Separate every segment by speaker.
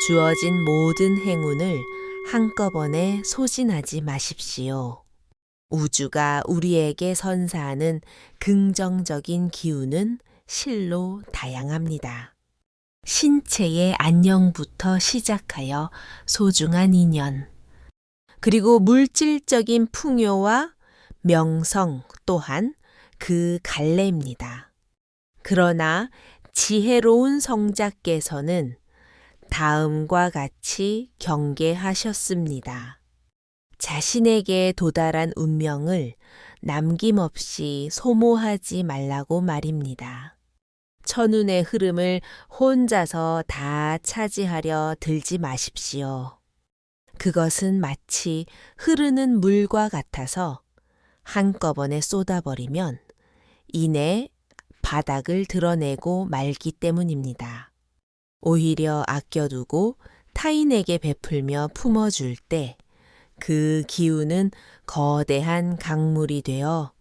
Speaker 1: 주어진 모든 행운을 한꺼번에 소진하지 마십시오. 우주가 우리에게 선사하는 긍정적인 기운은 실로 다양합니다. 신체의 안녕부터 시작하여 소중한 인연, 그리고 물질적인 풍요와 명성 또한 그 갈래입니다. 그러나 지혜로운 성자께서는 다음과 같이 경계하셨습니다. 자신에게 도달한 운명을 남김없이 소모하지 말라고 말입니다. 천운의 흐름을 혼자서 다 차지하려 들지 마십시오. 그것은 마치 흐르는 물과 같아서 한꺼번에 쏟아버리면 이내 바닥을 드러내고 말기 때문입니다. 오히려 아껴두고 타인에게 베풀며 품어줄 때 그 기운은 거대한 강물이 되어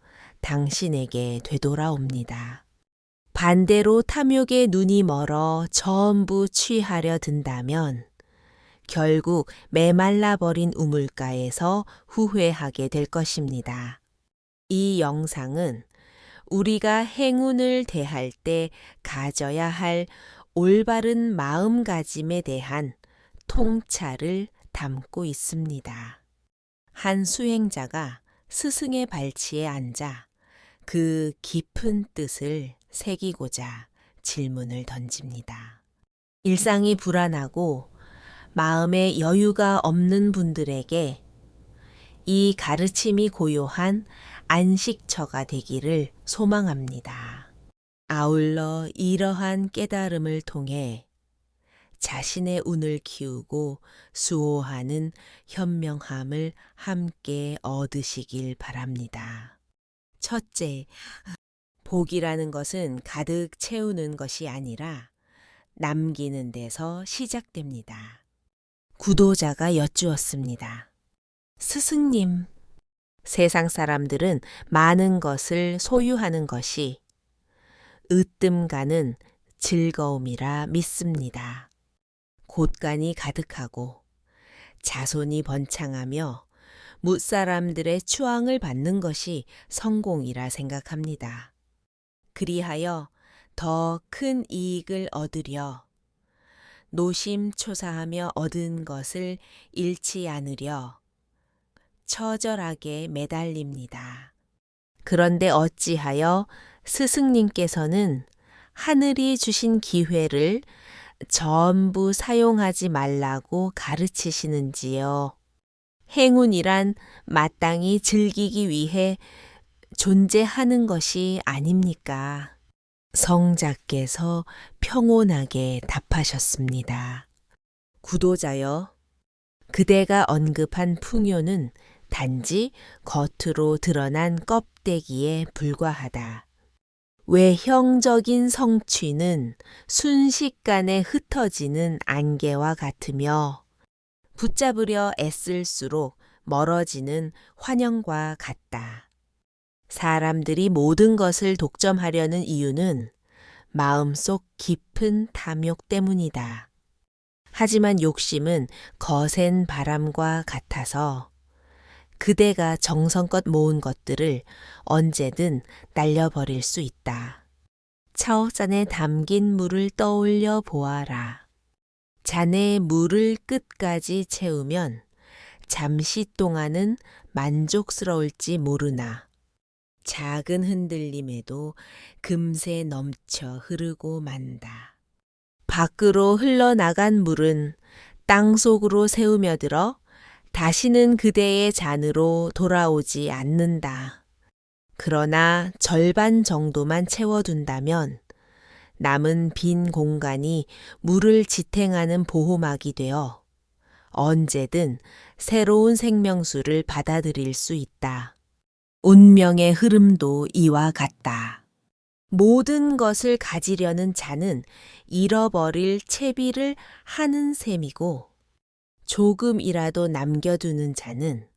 Speaker 1: 당신에게 되돌아옵니다. 반대로 탐욕의 눈이 멀어 전부 취하려 든다면 결국 메말라 버린 우물가에서 후회하게 될 것입니다. 이 영상은 우리가 행운을 대할 때 가져야 할 올바른 마음가짐에 대한 통찰을 담고 있습니다. 한 수행자가 스승의 발치에 앉아 그 깊은 뜻을 새기고자 질문을 던집니다. 일상이 불안하고 마음에 여유가 없는 분들에게 이 가르침이 고요한 안식처가 되기를 소망합니다. 아울러 이러한 깨달음을 통해 자신의 운을 키우고 수호하는 현명함을 함께 얻으시길 바랍니다. 첫째, 복이라는 것은 가득 채우는 것이 아니라 남기는 데서 시작됩니다. 구도자가 여쭈었습니다. 스승님, 세상 사람들은 많은 것을 소유하는 것이 으뜸 가는 즐거움이라 믿습니다. 곳간이 가득하고 자손이 번창하며 무사람들의 추앙을 받는 것이 성공이라 생각합니다. 그리하여 더 큰 이익을 얻으려 노심초사하며 얻은 것을 잃지 않으려 처절하게 매달립니다. 그런데 어찌하여 스승님께서는 하늘이 주신 기회를 전부 사용하지 말라고 가르치시는지요? 행운이란 마땅히 즐기기 위해 존재하는 것이 아닙니까? 성자께서 평온하게 답하셨습니다. 구도자여, 그대가 언급한 풍요는 단지 겉으로 드러난 껍데기에 불과하다. 외형적인 성취는 순식간에 흩어지는 안개와 같으며 붙잡으려 애쓸수록 멀어지는 환영과 같다. 사람들이 모든 것을 독점하려는 이유는 마음속 깊은 탐욕 때문이다. 하지만 욕심은 거센 바람과 같아서 그대가 정성껏 모은 것들을 언제든 날려버릴 수 있다. 차옥잔에 담긴 물을 떠올려 보아라. 잔의 물을 끝까지 채우면 잠시 동안은 만족스러울지 모르나 작은 흔들림에도 금세 넘쳐 흐르고 만다. 밖으로 흘러나간 물은 땅속으로 새우며들어 다시는 그대의 잔으로 돌아오지 않는다. 그러나 절반 정도만 채워둔다면 남은 빈 공간이 물을 지탱하는 보호막이 되어 언제든 새로운 생명수를 받아들일 수 있다. 운명의 흐름도 이와 같다. 모든 것을 가지려는 자는 잃어버릴 채비를 하는 셈이고 조금이라도 남겨두는 자는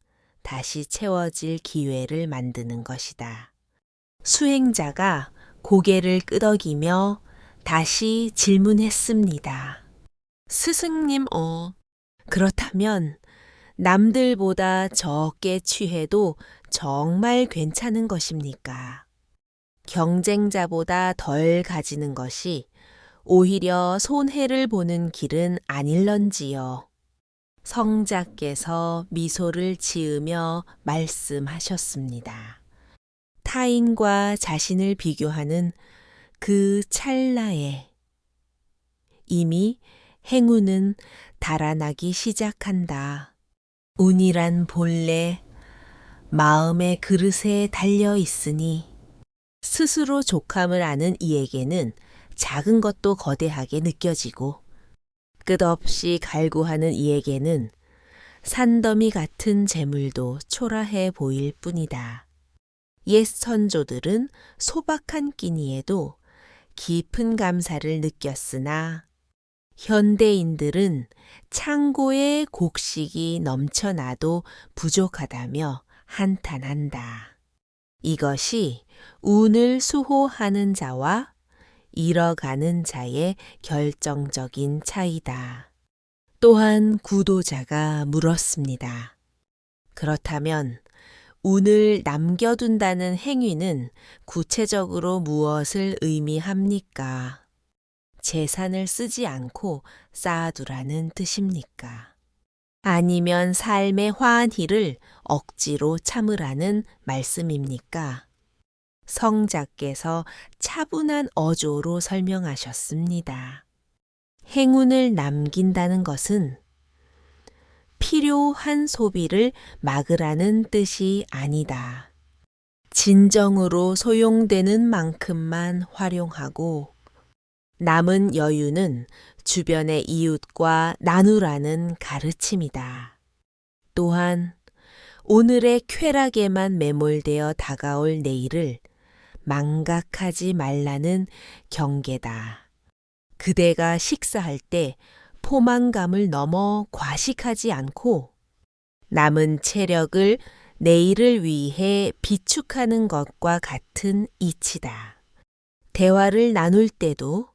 Speaker 1: 다시 채워질 기회를 만드는 것이다. 수행자가 고개를 끄덕이며 다시 질문했습니다. 스승님, 그렇다면 남들보다 적게 취해도 정말 괜찮은 것입니까? 경쟁자보다 덜 가지는 것이 오히려 손해를 보는 길은 아닐런지요. 성자께서 미소를 지으며 말씀하셨습니다. 타인과 자신을 비교하는 그 찰나에 이미 행운은 달아나기 시작한다. 운이란 본래 마음의 그릇에 달려 있으니 스스로 족함을 아는 이에게는 작은 것도 거대하게 느껴지고 끝없이 갈구하는 이에게는 산더미 같은 재물도 초라해 보일 뿐이다. 옛 선조들은 소박한 끼니에도 깊은 감사를 느꼈으나 현대인들은 창고에 곡식이 넘쳐나도 부족하다며 한탄한다. 이것이 운을 수호하는 자와 잃어가는 자의 결정적인 차이다. 또한 구도자가 물었습니다. 그렇다면 운을 남겨둔다는 행위는 구체적으로 무엇을 의미합니까? 재산을 쓰지 않고 쌓아두라는 뜻입니까? 아니면 삶의 환희를 억지로 참으라는 말씀입니까? 성자께서 차분한 어조로 설명하셨습니다. 행운을 남긴다는 것은 필요한 소비를 막으라는 뜻이 아니다. 진정으로 소용되는 만큼만 활용하고 남은 여유는 주변의 이웃과 나누라는 가르침이다. 또한 오늘의 쾌락에만 매몰되어 다가올 내일을 망각하지 말라는 경계다. 그대가 식사할 때 포만감을 넘어 과식하지 않고 남은 체력을 내일을 위해 비축하는 것과 같은 이치다. 대화를 나눌 때도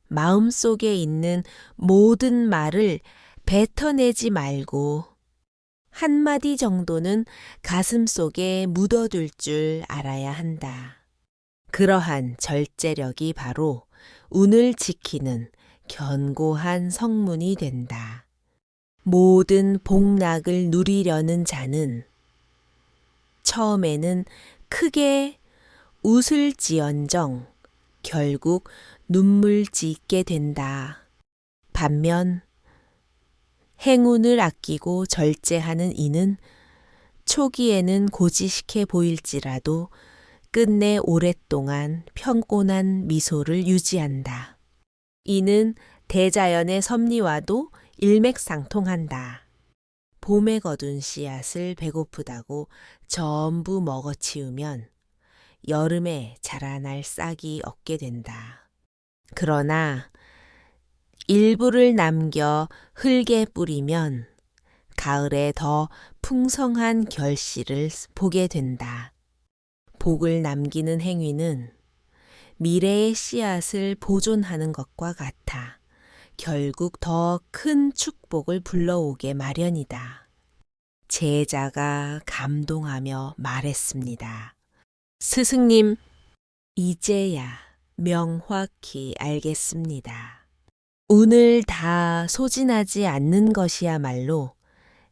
Speaker 1: 마음속에 있는 모든 말을 뱉어내지 말고 한마디 정도는 가슴 속에 묻어둘 줄 알아야 한다. 그러한 절제력이 바로 운을 지키는 견고한 성문이 된다. 모든 복락을 누리려는 자는 처음에는 크게 웃을지언정 결국 눈물 짓게 된다. 반면 행운을 아끼고 절제하는 이는 초기에는 고지식해 보일지라도 끝내 오랫동안 평온한 미소를 유지한다. 이는 대자연의 섭리와도 일맥상통한다. 봄에 거둔 씨앗을 배고프다고 전부 먹어치우면 여름에 자라날 싹이 없게 된다. 그러나 일부를 남겨 흙에 뿌리면 가을에 더 풍성한 결실을 보게 된다. 복을 남기는 행위는 미래의 씨앗을 보존하는 것과 같아 결국 더 큰 축복을 불러오게 마련이다. 제자가 감동하며 말했습니다. 스승님, 이제야 명확히 알겠습니다. 운을 다 소진하지 않는 것이야말로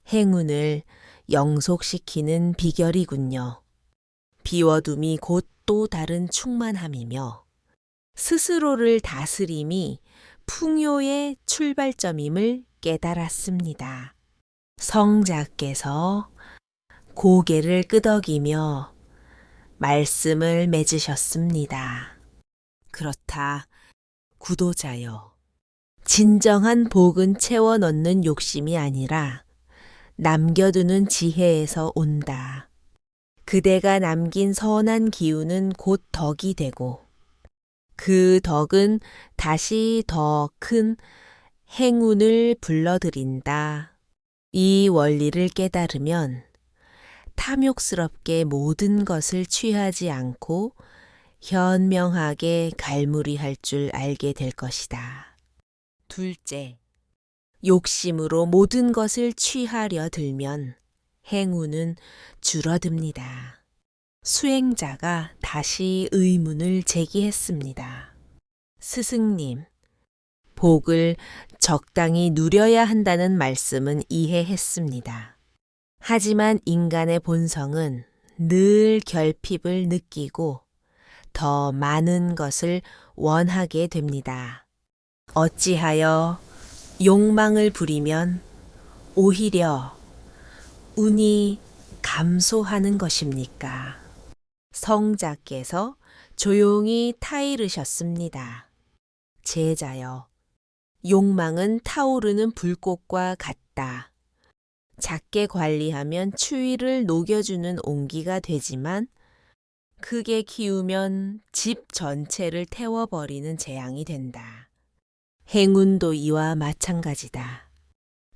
Speaker 1: 행운을 영속시키는 비결이군요. 비워둠이 곧 또 다른 충만함이며 스스로를 다스림이 풍요의 출발점임을 깨달았습니다. 성자께서 고개를 끄덕이며 말씀을 맺으셨습니다. 그렇다, 구도자여. 진정한 복은 채워 넣는 욕심이 아니라 남겨두는 지혜에서 온다. 그대가 남긴 선한 기운은 곧 덕이 되고 그 덕은 다시 더 큰 행운을 불러들인다. 이 원리를 깨달으면 탐욕스럽게 모든 것을 취하지 않고 현명하게 갈무리할 줄 알게 될 것이다. 둘째, 욕심으로 모든 것을 취하려 들면 행운은 줄어듭니다. 수행자가 다시 의문을 제기했습니다. 스승님, 복을 적당히 누려야 한다는 말씀은 이해했습니다. 하지만 인간의 본성은 늘 결핍을 느끼고 더 많은 것을 원하게 됩니다. 어찌하여 욕망을 부리면 오히려 운이 감소하는 것입니까? 성자께서 조용히 타이르셨습니다. 제자여, 욕망은 타오르는 불꽃과 같다. 작게 관리하면 추위를 녹여주는 온기가 되지만 크게 키우면 집 전체를 태워버리는 재앙이 된다. 행운도 이와 마찬가지다.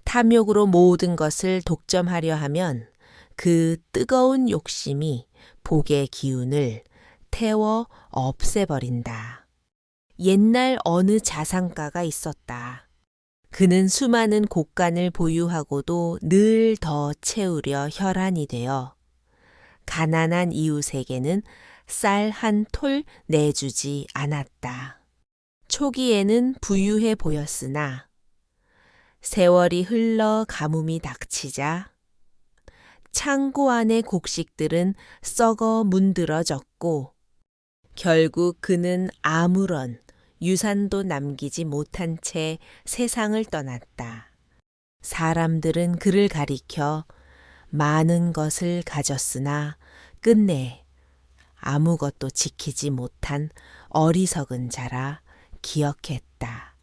Speaker 1: 탐욕으로 모든 것을 독점하려 하면 그 뜨거운 욕심이 복의 기운을 태워 없애버린다. 옛날 어느 자산가가 있었다. 그는 수많은 곡간을 보유하고도 늘 더 채우려 혈안이 되어 가난한 이웃에게는 쌀 한 톨 내주지 않았다. 초기에는 부유해 보였으나 세월이 흘러 가뭄이 닥치자 창고 안의 곡식들은 썩어 문드러졌고 결국 그는 아무런 유산도 남기지 못한 채 세상을 떠났다. 사람들은 그를 가리켜 많은 것을 가졌으나 끝내 아무것도 지키지 못한 어리석은 자라 기억했다.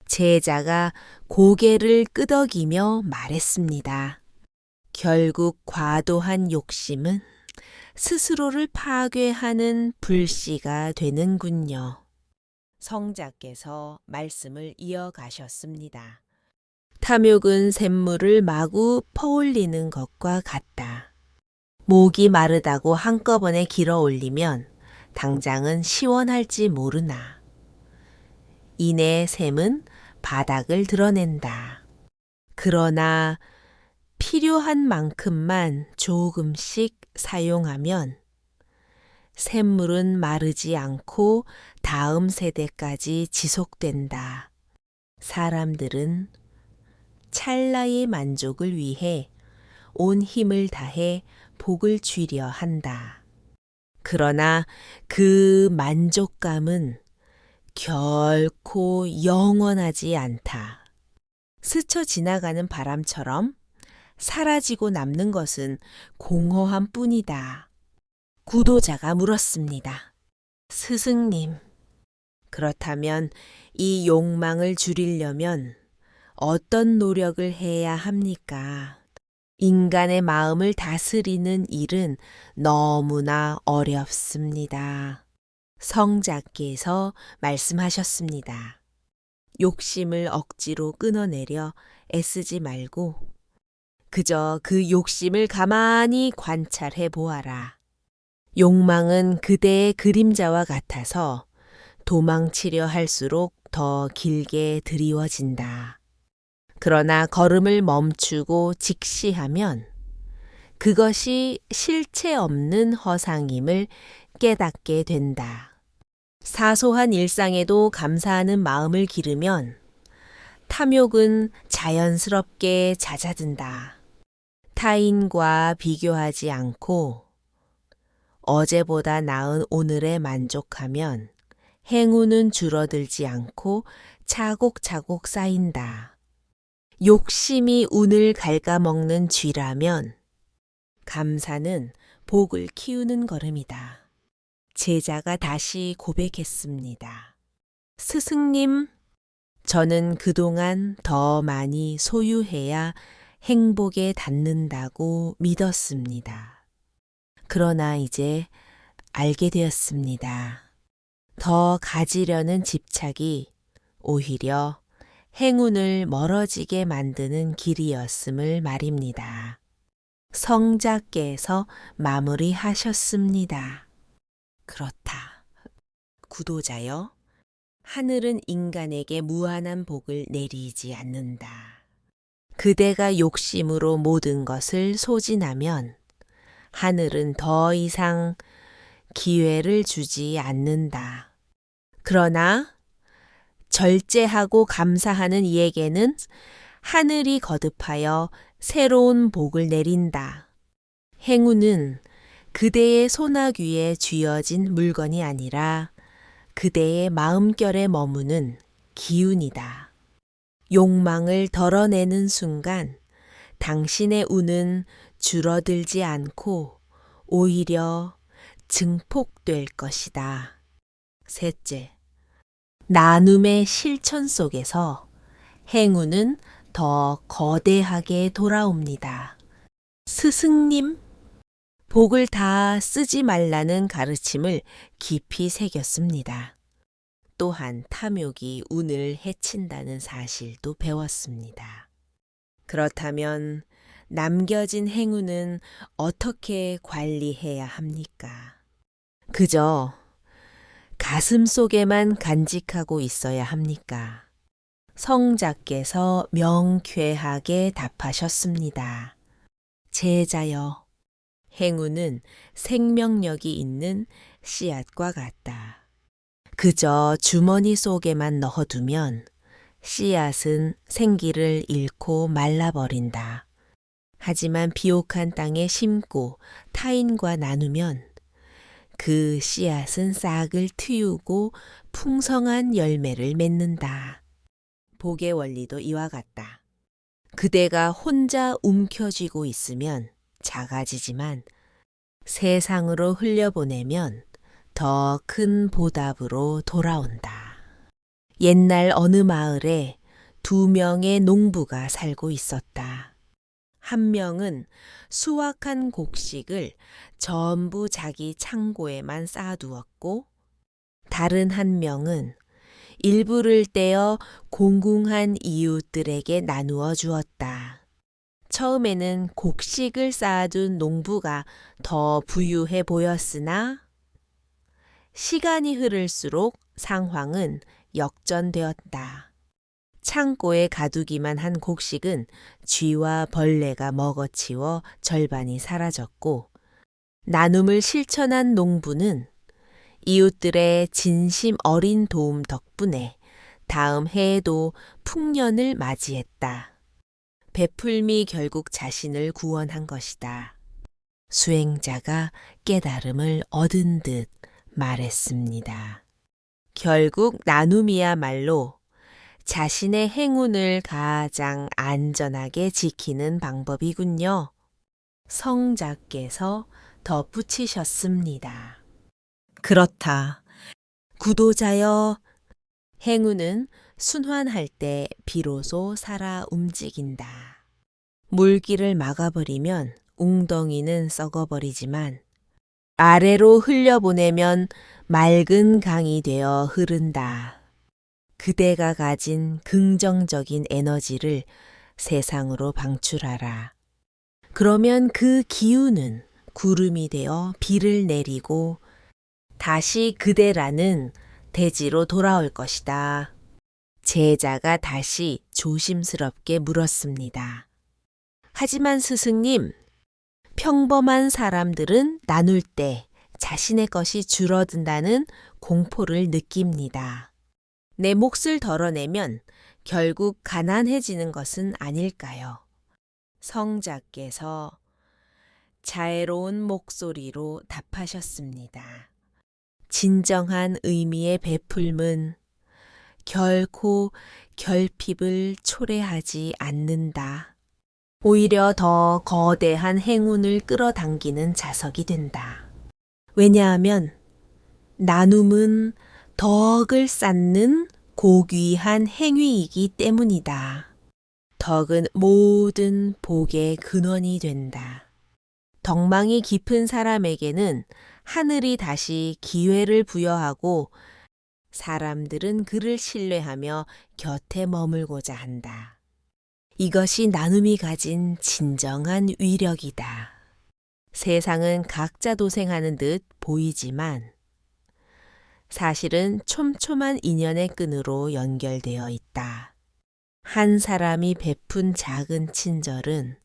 Speaker 1: 제자가 고개를 끄덕이며 말했습니다. 결국 과도한 욕심은 스스로를 파괴하는 불씨가 되는군요. 성자께서 말씀을 이어가셨습니다. 탐욕은 샘물을 마구 퍼올리는 것과 같다. 목이 마르다고 한꺼번에 길어 올리면 당장은 시원할지 모르나 이내 샘은 바닥을 드러낸다. 그러나 필요한 만큼만 조금씩 사용하면 샘물은 마르지 않고 다음 세대까지 지속된다. 사람들은 찰나의 만족을 위해 온 힘을 다해 복을 쥐려 한다. 그러나 그 만족감은 결코 영원하지 않다. 스쳐 지나가는 바람처럼 사라지고 남는 것은 공허함 뿐이다. 구도자가 물었습니다. 스승님, 그렇다면 이 욕망을 줄이려면 어떤 노력을 해야 합니까? 인간의 마음을 다스리는 일은 너무나 어렵습니다. 성자께서 말씀하셨습니다. 욕심을 억지로 끊어내려 애쓰지 말고 그저 그 욕심을 가만히 관찰해 보아라. 욕망은 그대의 그림자와 같아서 도망치려 할수록 더 길게 드리워진다. 그러나 걸음을 멈추고 직시하면 그것이 실체 없는 허상임을 깨닫게 된다. 사소한 일상에도 감사하는 마음을 기르면 탐욕은 자연스럽게 잦아든다. 타인과 비교하지 않고 어제보다 나은 오늘에 만족하면 행운은 줄어들지 않고 차곡차곡 쌓인다. 욕심이 운을 갉아먹는 쥐라면 감사는 복을 키우는 걸음이다. 제자가 다시 고백했습니다. 스승님, 저는 그동안 더 많이 소유해야 행복에 닿는다고 믿었습니다. 그러나 이제 알게 되었습니다. 더 가지려는 집착이 오히려 행운을 멀어지게 만드는 길이었음을 말입니다. 성자께서 마무리하셨습니다. 그렇다. 구도자여, 하늘은 인간에게 무한한 복을 내리지 않는다. 그대가 욕심으로 모든 것을 소진하면 하늘은 더 이상 기회를 주지 않는다. 그러나 절제하고 감사하는 이에게는 하늘이 거듭하여 새로운 복을 내린다. 행운은 그대의 소나귀에 쥐어진 물건이 아니라 그대의 마음결에 머무는 기운이다. 욕망을 덜어내는 순간 당신의 운은 줄어들지 않고 오히려 증폭될 것이다. 셋째, 나눔의 실천 속에서 행운은 더 거대하게 돌아옵니다. 스승님, 복을 다 쓰지 말라는 가르침을 깊이 새겼습니다. 또한 탐욕이 운을 해친다는 사실도 배웠습니다. 그렇다면 남겨진 행운은 어떻게 관리해야 합니까? 그저 가슴 속에만 간직하고 있어야 합니까? 성자께서 명쾌하게 답하셨습니다. 제자여, 행운은 생명력이 있는 씨앗과 같다. 그저 주머니 속에만 넣어두면 씨앗은 생기를 잃고 말라버린다. 하지만 비옥한 땅에 심고 타인과 나누면 그 씨앗은 싹을 틔우고 풍성한 열매를 맺는다. 복의 원리도 이와 같다. 그대가 혼자 움켜쥐고 있으면 작아지지만 세상으로 흘려보내면 더 큰 보답으로 돌아온다. 옛날 어느 마을에 2명의 농부가 살고 있었다. 한 명은 수확한 곡식을 전부 자기 창고에만 쌓아두었고, 다른 한 명은 일부를 떼어 공공한 이웃들에게 나누어 주었다. 처음에는 곡식을 쌓아둔 농부가 더 부유해 보였으나 시간이 흐를수록 상황은 역전되었다. 창고에 가두기만 한 곡식은 쥐와 벌레가 먹어치워 절반이 사라졌고, 나눔을 실천한 농부는 이웃들의 진심 어린 도움 덕분에 다음 해에도 풍년을 맞이했다. 베풀미 결국 자신을 구원한 것이다. 수행자가 깨달음을 얻은 듯 말했습니다. 결국 나눔이야말로 자신의 행운을 가장 안전하게 지키는 방법이군요. 성자께서 덧붙이셨습니다. 그렇다. 구도자여, 행운은 순환할 때 비로소 살아 움직인다. 물길을 막아버리면 웅덩이는 썩어버리지만 아래로 흘려보내면 맑은 강이 되어 흐른다. 그대가 가진 긍정적인 에너지를 세상으로 방출하라. 그러면 그 기운은 구름이 되어 비를 내리고 다시 그대라는 대지로 돌아올 것이다. 제자가 다시 조심스럽게 물었습니다. 하지만 스승님, 평범한 사람들은 나눌 때 자신의 것이 줄어든다는 공포를 느낍니다. 내 몫을 덜어내면 결국 가난해지는 것은 아닐까요? 성자께서 자애로운 목소리로 답하셨습니다. 진정한 의미의 베풀음은 결코 결핍을 초래하지 않는다. 오히려 더 거대한 행운을 끌어당기는 자석이 된다. 왜냐하면 나눔은 덕을 쌓는 고귀한 행위이기 때문이다. 덕은 모든 복의 근원이 된다. 덕망이 깊은 사람에게는 하늘이 다시 기회를 부여하고 사람들은 그를 신뢰하며 곁에 머물고자 한다. 이것이 나눔이 가진 진정한 위력이다. 세상은 각자 도생하는 듯 보이지만 사실은 촘촘한 인연의 끈으로 연결되어 있다. 한 사람이 베푼 작은 친절은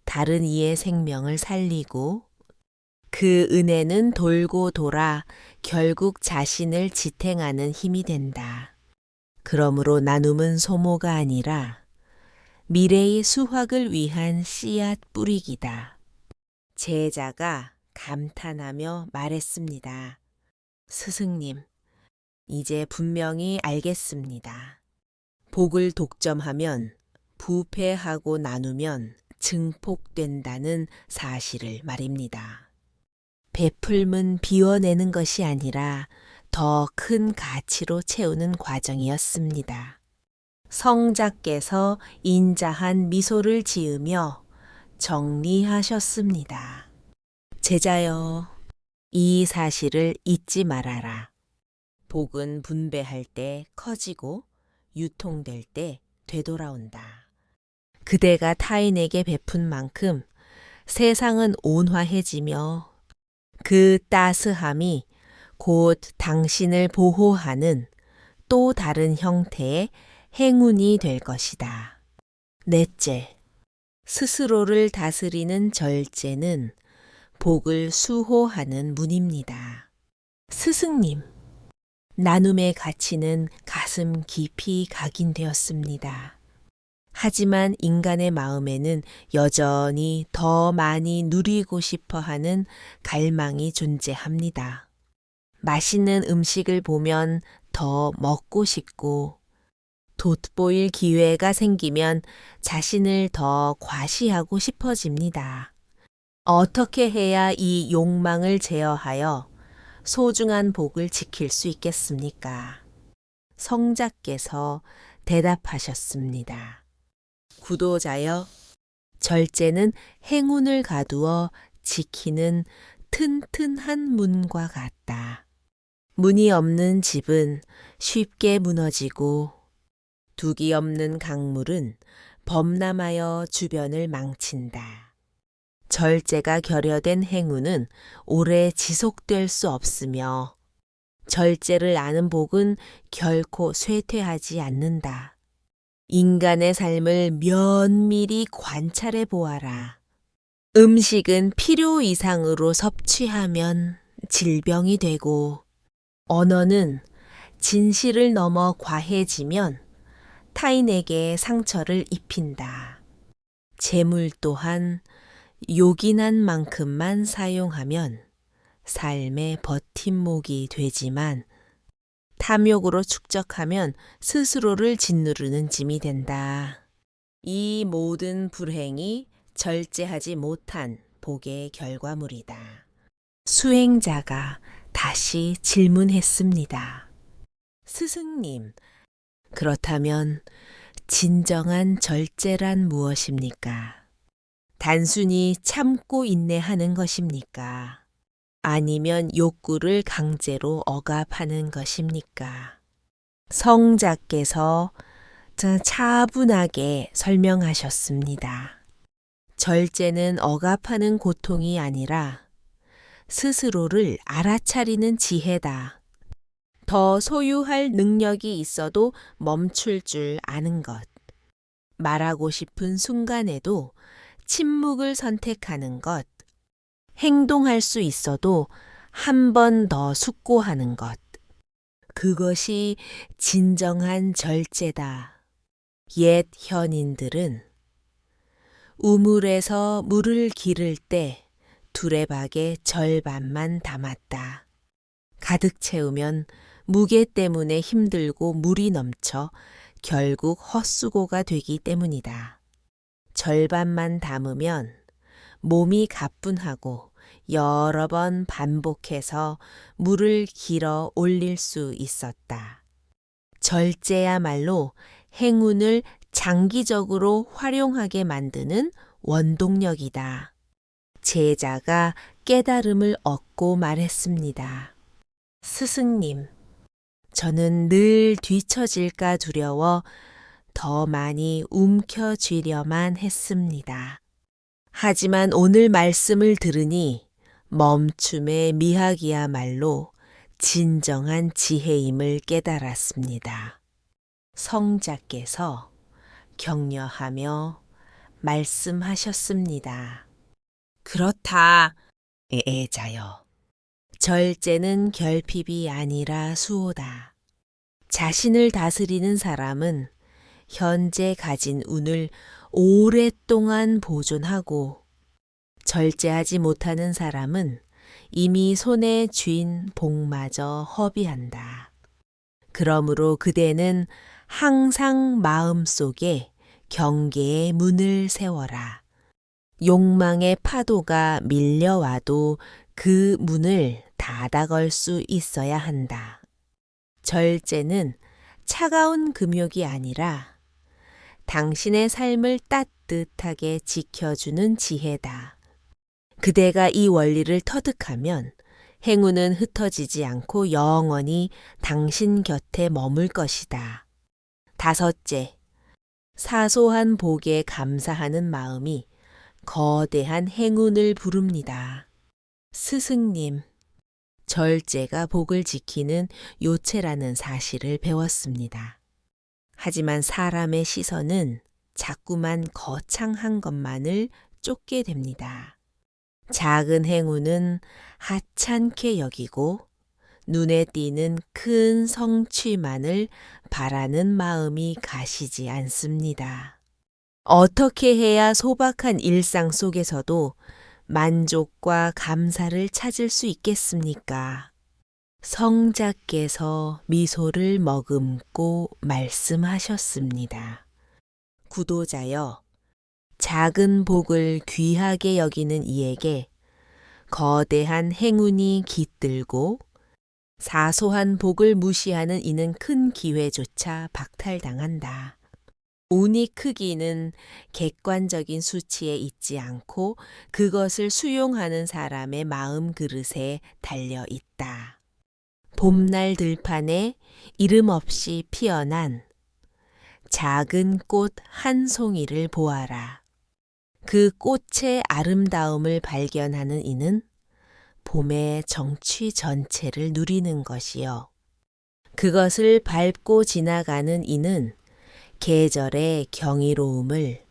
Speaker 1: 다른 이의 생명을 살리고 그 은혜는 돌고 돌아 결국 자신을 지탱하는 힘이 된다. 그러므로 나눔은 소모가 아니라 미래의 수확을 위한 씨앗 뿌리기다. 제자가 감탄하며 말했습니다. 스승님, 이제 분명히 알겠습니다. 복을 독점하면, 부패하고 나누면 증폭된다는 사실을 말입니다. 베풀면 비워내는 것이 아니라 더 큰 가치로 채우는 과정이었습니다. 성자께서 인자한 미소를 지으며 정리하셨습니다. 제자여, 이 사실을 잊지 말아라. 복은 분배할 때 커지고 유통될 때 되돌아온다. 그대가 타인에게 베푼 만큼 세상은 온화해지며 그 따스함이 곧 당신을 보호하는 또 다른 형태의 행운이 될 것이다. 넷째, 스스로를 다스리는 절제는 복을 수호하는 문입니다. 스승님, 나눔의 가치는 가슴 깊이 각인되었습니다. 하지만 인간의 마음에는 여전히 더 많이 누리고 싶어 하는 갈망이 존재합니다. 맛있는 음식을 보면 더 먹고 싶고, 돋보일 기회가 생기면 자신을 더 과시하고 싶어집니다. 어떻게 해야 이 욕망을 제어하여 소중한 복을 지킬 수 있겠습니까? 성자께서 대답하셨습니다. 구도자여, 절제는 행운을 가두어 지키는 튼튼한 문과 같다. 문이 없는 집은 쉽게 무너지고 둑이 없는 강물은 범람하여 주변을 망친다. 절제가 결여된 행운은 오래 지속될 수 없으며 절제를 아는 복은 결코 쇠퇴하지 않는다. 인간의 삶을 면밀히 관찰해 보아라. 음식은 필요 이상으로 섭취하면 질병이 되고, 언어는 진실을 넘어 과해지면 타인에게 상처를 입힌다. 재물 또한 요긴한 만큼만 사용하면 삶의 버팀목이 되지만 탐욕으로 축적하면 스스로를 짓누르는 짐이 된다. 이 모든 불행이 절제하지 못한 복의 결과물이다. 수행자가 다시 질문했습니다. 스승님, 그렇다면 진정한 절제란 무엇입니까? 단순히 참고 인내하는 것입니까? 아니면 욕구를 강제로 억압하는 것입니까? 성자께서 차분하게 설명하셨습니다. 절제는 억압하는 고통이 아니라 스스로를 알아차리는 지혜다. 더 소유할 능력이 있어도 멈출 줄 아는 것. 말하고 싶은 순간에도 침묵을 선택하는 것. 행동할 수 있어도 한 번 더 숙고하는 것. 그것이 진정한 절제다. 옛 현인들은 우물에서 물을 기를 때 두레박의 절반만 담았다. 가득 채우면 무게 때문에 힘들고 물이 넘쳐 결국 헛수고가 되기 때문이다. 절반만 담으면 몸이 가뿐하고 여러 번 반복해서 물을 길어 올릴 수 있었다. 절제야말로 행운을 장기적으로 활용하게 만드는 원동력이다. 제자가 깨달음을 얻고 말했습니다. 스승님, 저는 늘 뒤처질까 두려워 더 많이 움켜쥐려만 했습니다. 하지만 오늘 말씀을 들으니 멈춤의 미학이야말로 진정한 지혜임을 깨달았습니다. 성자께서 격려하며 말씀하셨습니다. 그렇다, 애자여. 절제는 결핍이 아니라 수호다. 자신을 다스리는 사람은 현재 가진 운을 오랫동안 보존하고, 절제하지 못하는 사람은 이미 손에 쥔 복마저 허비한다. 그러므로 그대는 항상 마음속에 경계의 문을 세워라. 욕망의 파도가 밀려와도 그 문을 닫아걸 수 있어야 한다. 절제는 차가운 금욕이 아니라 당신의 삶을 따뜻하게 지켜주는 지혜다. 그대가 이 원리를 터득하면 행운은 흩어지지 않고 영원히 당신 곁에 머물 것이다. 5째, 사소한 복에 감사하는 마음이 거대한 행운을 부릅니다. 스승님, 절제가 복을 지키는 요체라는 사실을 배웠습니다. 하지만 사람의 시선은 자꾸만 거창한 것만을 쫓게 됩니다. 작은 행운은 하찮게 여기고 눈에 띄는 큰 성취만을 바라는 마음이 가시지 않습니다. 어떻게 해야 소박한 일상 속에서도 만족과 감사를 찾을 수 있겠습니까? 성자께서 미소를 머금고 말씀하셨습니다. 구도자여, 작은 복을 귀하게 여기는 이에게 거대한 행운이 깃들고 사소한 복을 무시하는 이는 큰 기회조차 박탈당한다. 운이 크기는 객관적인 수치에 있지 않고 그것을 수용하는 사람의 마음 그릇에 달려 있다. 봄날 들판에 이름 없이 피어난 작은 꽃 한 송이를 보아라. 그 꽃의 아름다움을 발견하는 이는 봄의 정취 전체를 누리는 것이요. 그것을 밟고 지나가는 이는 계절의 경이로움을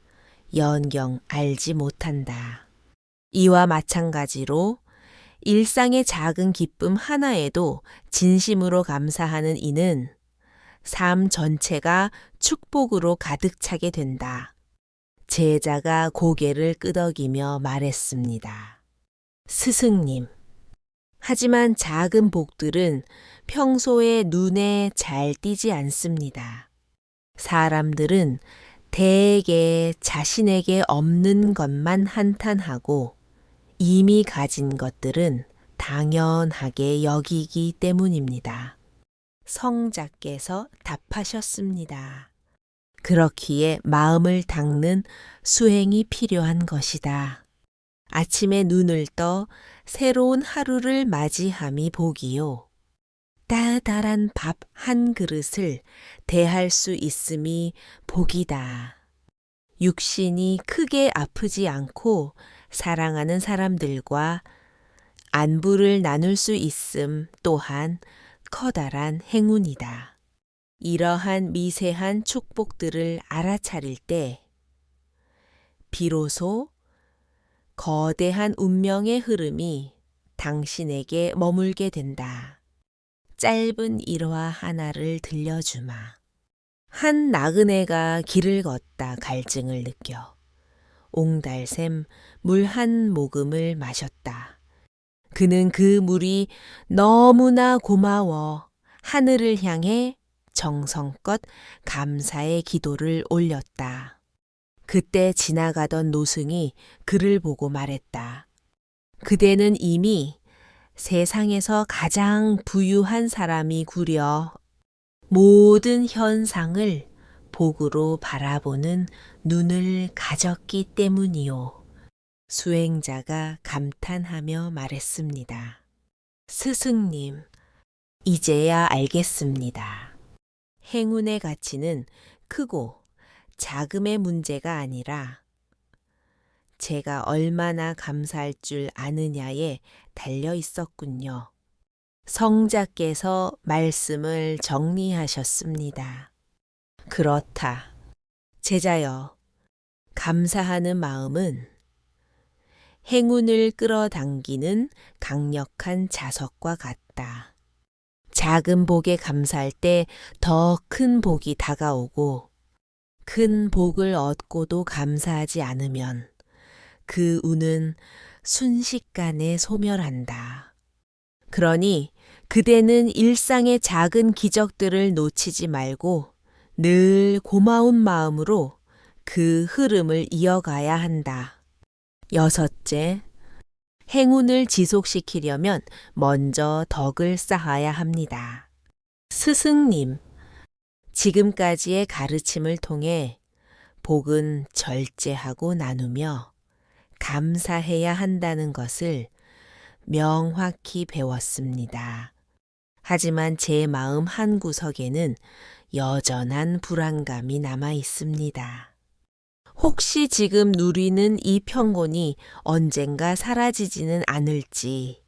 Speaker 1: 연경 알지 못한다. 이와 마찬가지로 일상의 작은 기쁨 하나에도 진심으로 감사하는 이는 삶 전체가 축복으로 가득 차게 된다. 제자가 고개를 끄덕이며 말했습니다. 스승님, 하지만 작은 복들은 평소에 눈에 잘 띄지 않습니다. 사람들은 대개 자신에게 없는 것만 한탄하고 이미 가진 것들은 당연하게 여기기 때문입니다. 성자께서 답하셨습니다. 그렇기에 마음을 닦는 수행이 필요한 것이다. 아침에 눈을 떠 새로운 하루를 맞이함이 복이요. 따달한 밥 한 그릇을 대할 수 있음이 복이다. 육신이 크게 아프지 않고 사랑하는 사람들과 안부를 나눌 수 있음 또한 커다란 행운이다. 이러한 미세한 축복들을 알아차릴 때 비로소 거대한 운명의 흐름이 당신에게 머물게 된다. 짧은 일화 하나를 들려주마. 한 나그네가 길을 걷다 갈증을 느껴 옹달샘 물 한 모금을 마셨다. 그는 그 물이 너무나 고마워 하늘을 향해 정성껏 감사의 기도를 올렸다. 그때 지나가던 노승이 그를 보고 말했다. 그대는 이미 세상에서 가장 부유한 사람이 구려 모든 현상을 복으로 바라보는 눈을 가졌기 때문이요. 수행자가 감탄하며 말했습니다. 스승님, 이제야 알겠습니다. 행운의 가치는 크고 작음의 문제가 아니라 제가 얼마나 감사할 줄 아느냐에 달려 있었군요. 성자께서 말씀을 정리하셨습니다. 그렇다. 제자여, 감사하는 마음은 행운을 끌어당기는 강력한 자석과 같다. 작은 복에 감사할 때 더 큰 복이 다가오고, 큰 복을 얻고도 감사하지 않으면 그 운은 순식간에 소멸한다. 그러니 그대는 일상의 작은 기적들을 놓치지 말고 늘 고마운 마음으로 그 흐름을 이어가야 한다. 여섯째, 행운을 지속시키려면 먼저 덕을 쌓아야 합니다. 스승님, 지금까지의 가르침을 통해 복은 절제하고 나누며 감사해야 한다는 것을 명확히 배웠습니다. 하지만 제 마음 한구석에는 여전한 불안감이 남아 있습니다. 혹시 지금 누리는 이 평온이 언젠가 사라지지는 않을지,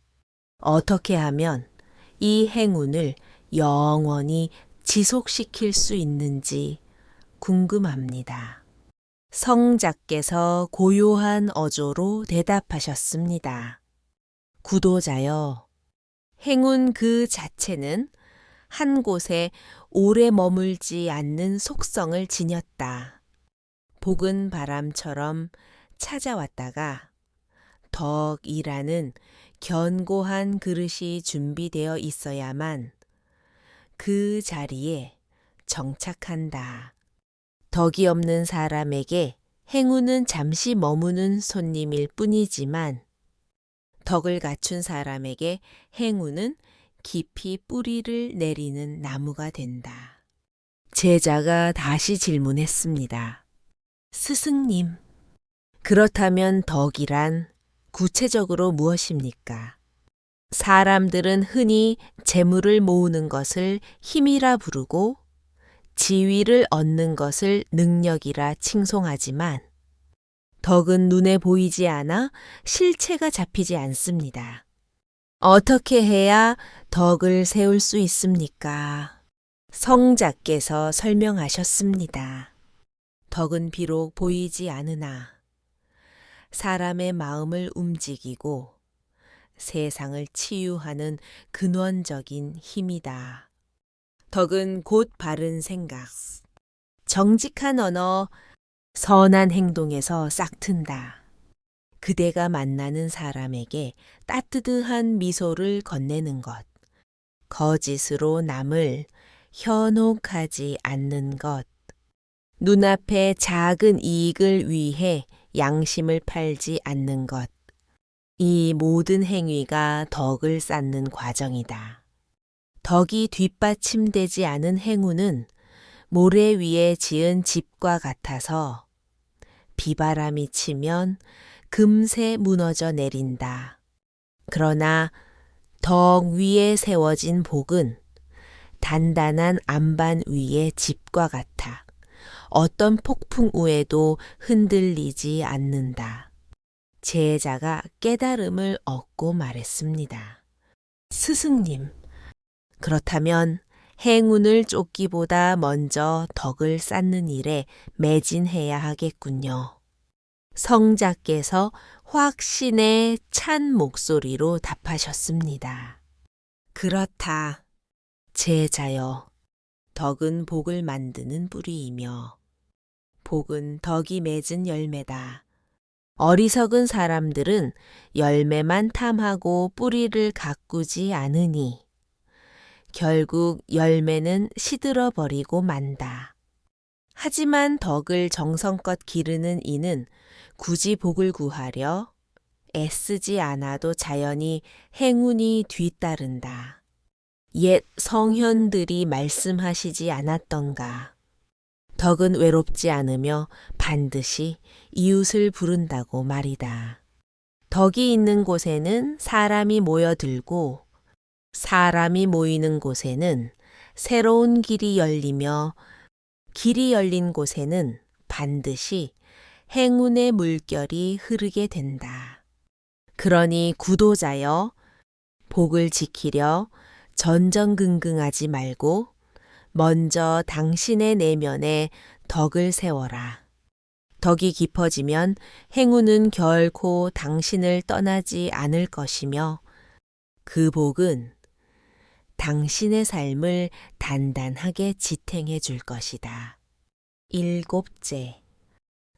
Speaker 1: 어떻게 하면 이 행운을 영원히 지속시킬 수 있는지 궁금합니다. 성자께서 고요한 어조로 대답하셨습니다. 구도자여, 행운 그 자체는 한 곳에 오래 머물지 않는 속성을 지녔다. 복은 바람처럼 찾아왔다가 덕이라는 견고한 그릇이 준비되어 있어야만 그 자리에 정착한다. 덕이 없는 사람에게 행운은 잠시 머무는 손님일 뿐이지만 덕을 갖춘 사람에게 행운은 깊이 뿌리를 내리는 나무가 된다. 제자가 다시 질문했습니다. 스승님, 그렇다면 덕이란 구체적으로 무엇입니까? 사람들은 흔히 재물을 모으는 것을 힘이라 부르고 지위를 얻는 것을 능력이라 칭송하지만 덕은 눈에 보이지 않아 실체가 잡히지 않습니다. 어떻게 해야 덕을 세울 수 있습니까? 성자께서 설명하셨습니다. 덕은 비록 보이지 않으나 사람의 마음을 움직이고 세상을 치유하는 근원적인 힘이다. 덕은 곧 바른 생각, 정직한 언어, 선한 행동에서 싹튼다. 그대가 만나는 사람에게 따뜻한 미소를 건네는 것, 거짓으로 남을 현혹하지 않는 것, 눈앞의 작은 이익을 위해 양심을 팔지 않는 것, 이 모든 행위가 덕을 쌓는 과정이다. 덕이 뒷받침되지 않은 행운은 모래 위에 지은 집과 같아서 비바람이 치면 금세 무너져 내린다. 그러나 덕 위에 세워진 복은 단단한 안반 위의 집과 같아 어떤 폭풍우에도 흔들리지 않는다. 제자가 깨달음을 얻고 말했습니다. 스승님, 그렇다면 행운을 쫓기보다 먼저 덕을 쌓는 일에 매진해야 하겠군요. 성자께서 확신의 찬 목소리로 답하셨습니다. 그렇다. 제자여, 덕은 복을 만드는 뿌리이며 복은 덕이 맺은 열매다. 어리석은 사람들은 열매만 탐하고 뿌리를 가꾸지 않으니 결국 열매는 시들어 버리고 만다. 하지만 덕을 정성껏 기르는 이는 굳이 복을 구하려 애쓰지 않아도 자연히 행운이 뒤따른다. 옛 성현들이 말씀하시지 않았던가. 덕은 외롭지 않으며 반드시 이웃을 부른다고 말이다. 덕이 있는 곳에는 사람이 모여들고 사람이 모이는 곳에는 새로운 길이 열리며 길이 열린 곳에는 반드시 행운의 물결이 흐르게 된다. 그러니 구도자여, 복을 지키려 전전긍긍하지 말고 먼저 당신의 내면에 덕을 세워라. 덕이 깊어지면 행운은 결코 당신을 떠나지 않을 것이며 그 복은 당신의 삶을 단단하게 지탱해 줄 것이다. 7째,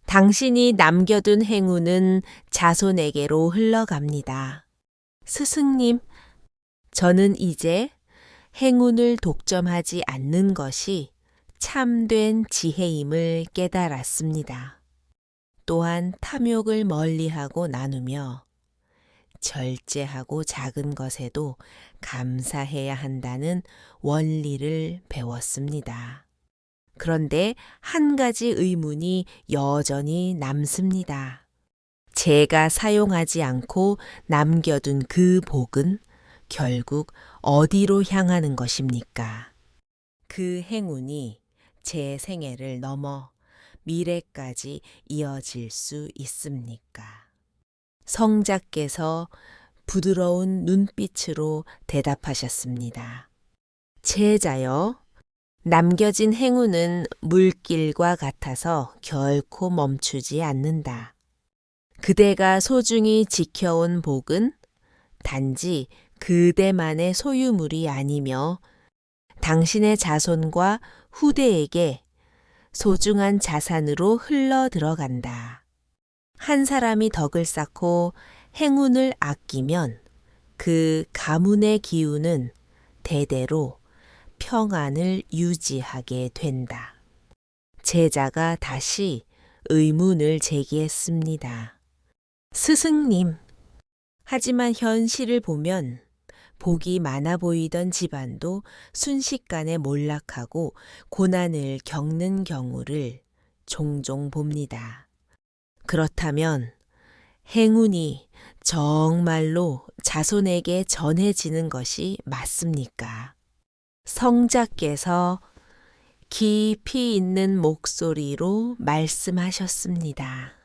Speaker 1: 당신이 남겨둔 행운은 자손에게로 흘러갑니다. 스승님, 저는 이제 행운을 독점하지 않는 것이 참된 지혜임을 깨달았습니다. 또한 탐욕을 멀리하고 나누며 절제하고 작은 것에도 감사해야 한다는 원리를 배웠습니다. 그런데 한 가지 의문이 여전히 남습니다. 제가 사용하지 않고 남겨둔 그 복은 결국 어디로 향하는 것입니까? 그 행운이 제 생애를 넘어 미래까지 이어질 수 있습니까? 성자께서 부드러운 눈빛으로 대답하셨습니다. 제자여, 남겨진 행운은 물길과 같아서 결코 멈추지 않는다. 그대가 소중히 지켜온 복은 단지 그대만의 소유물이 아니며 당신의 자손과 후대에게 소중한 자산으로 흘러 들어간다. 한 사람이 덕을 쌓고 행운을 아끼면 그 가문의 기운은 대대로 평안을 유지하게 된다. 제자가 다시 의문을 제기했습니다. 스승님, 하지만 현실을 보면 복이 많아 보이던 집안도 순식간에 몰락하고 고난을 겪는 경우를 종종 봅니다. 그렇다면 행운이 정말로 자손에게 전해지는 것이 맞습니까? 성자께서 깊이 있는 목소리로 말씀하셨습니다.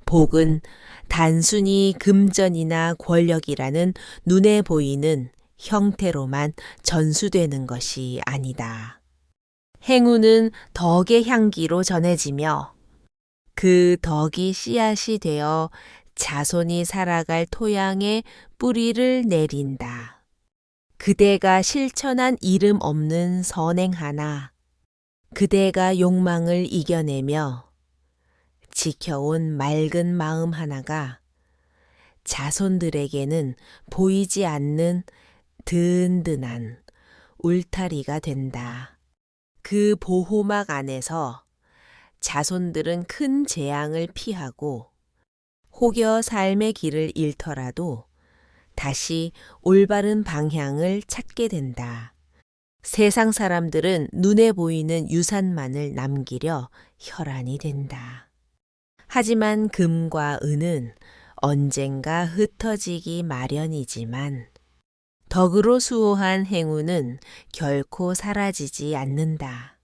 Speaker 1: 복은 단순히 금전이나 권력이라는 눈에 보이는 형태로만 전수되는 것이 아니다. 행운은 덕의 향기로 전해지며 그 덕이 씨앗이 되어 자손이 살아갈 토양에 뿌리를 내린다. 그대가 실천한 이름 없는 선행 하나, 그대가 욕망을 이겨내며 지켜온 맑은 마음 하나가 자손들에게는 보이지 않는 든든한 울타리가 된다. 그 보호막 안에서 자손들은 큰 재앙을 피하고 혹여 삶의 길을 잃더라도 다시 올바른 방향을 찾게 된다. 세상 사람들은 눈에 보이는 유산만을 남기려 혈안이 된다. 하지만 금과 은은 언젠가 흩어지기 마련이지만 덕으로 수호한 행운은 결코 사라지지 않는다.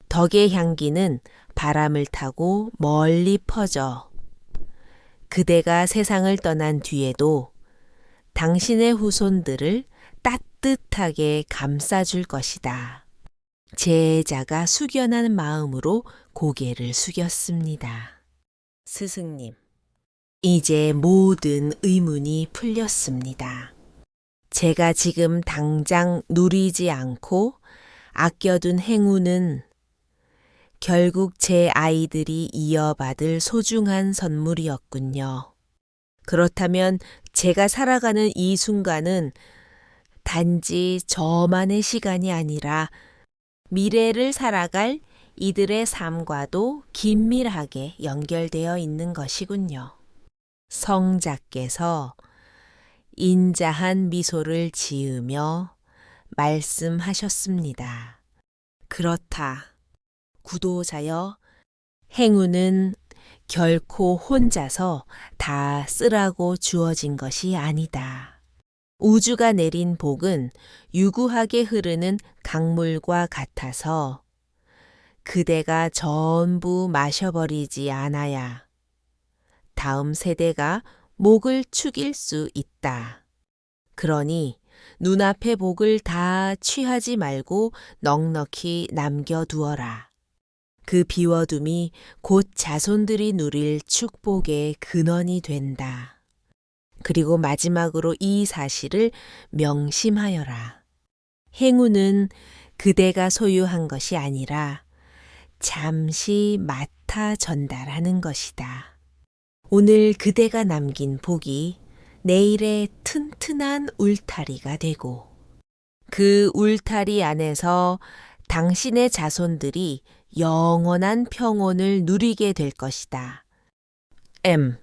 Speaker 1: 덕의 향기는 바람을 타고 멀리 퍼져 그대가 세상을 떠난 뒤에도 당신의 후손들을 따뜻하게 감싸줄 것이다. 제자가 숙연한 마음으로 고개를 숙였습니다. 스승님, 이제 모든 의문이 풀렸습니다. 제가 지금 당장 누리지 않고 아껴둔 행운은 결국 제 아이들이 이어받을 소중한 선물이었군요. 그렇다면 제가 살아가는 이 순간은 단지 저만의 시간이 아니라 미래를 살아갈 이들의 삶과도 긴밀하게 연결되어 있는 것이군요. 성자께서 인자한 미소를 지으며 말씀하셨습니다. 그렇다. 구도자여, 행운은 결코 혼자서 다 쓰라고 주어진 것이 아니다. 우주가 내린 복은 유구하게 흐르는 강물과 같아서 그대가 전부 마셔버리지 않아야 다음 세대가 목을 축일 수 있다. 그러니 눈앞의 복을 다 취하지 말고 넉넉히 남겨두어라. 그 비워둠이 곧 자손들이 누릴 축복의 근원이 된다. 그리고 마지막으로 이 사실을 명심하여라. 행운은 그대가 소유한 것이 아니라 잠시 맡아 전달하는 것이다. 오늘 그대가 남긴 복이 내일의 튼튼한 울타리가 되고 그 울타리 안에서 당신의 자손들이 영원한 평온을 누리게 될 것이다. M.